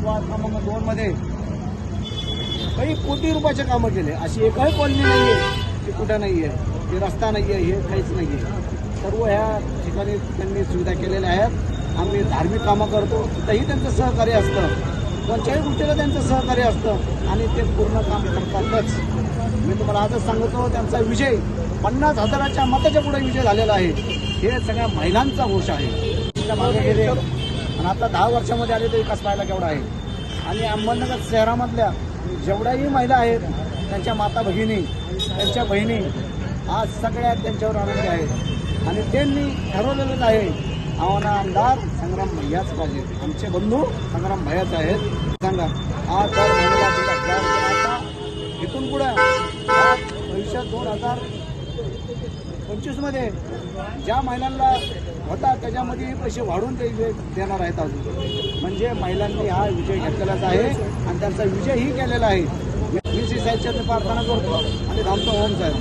Ward क्रमांक 2 मध्ये काही कोटी रुपयाचे कामं केले. अशी एकही कॉलनी नाही आहे की कुठं नाही आहे, की रस्ता नाही आहे, हे काहीच नाही आहे. सर्व ह्या ठिकाणी त्यांनी सुविधा केलेल्या आहेत. आम्ही धार्मिक कामं करतो तिथंही त्यांचं सहकार्य असतं, कोणत्याही गोष्टीला त्यांचं सहकार्य असतं आणि ते पूर्ण काम करतातच. मी तुम्हाला आजच सांगतो, त्यांचा विजय 50,000च्या मताच्या पुढे विजय झालेला आहे. हे सगळ्या महिलांचा घोष आहे. मागे गेले आणि आता 10 वर्षामध्ये आले तर विकास पाहायला केवढा आहे. आणि अहमदनगर शहरामधल्या जेवढ्याही महिला आहेत त्यांच्या माता भगिनी, त्यांच्या बहिणी आज सगळ्या त्यांच्यावर आनंदी आहेत. आणि त्यांनी ठरवलेलंच आहे, आम्हाला आमदार संग्राम भैयाच पाहिजे, आमचे बंधू संग्राम भैयाच आहेत. सांगा आज दर महिन्याला 1,000 आता इथून पुढे भविष्यात 2025मध्ये ज्या महिलांना होता त्याच्यामध्ये पैसे वाढवून ते देणार आहेत अजून. म्हणजे महिलांनी हा विजय घेतलेलाच आहे आणि त्यांचा विजयही केलेला आहे. मी साहेबच्या प्रार्थना करतो आणि थांबतो. ओम साहेब.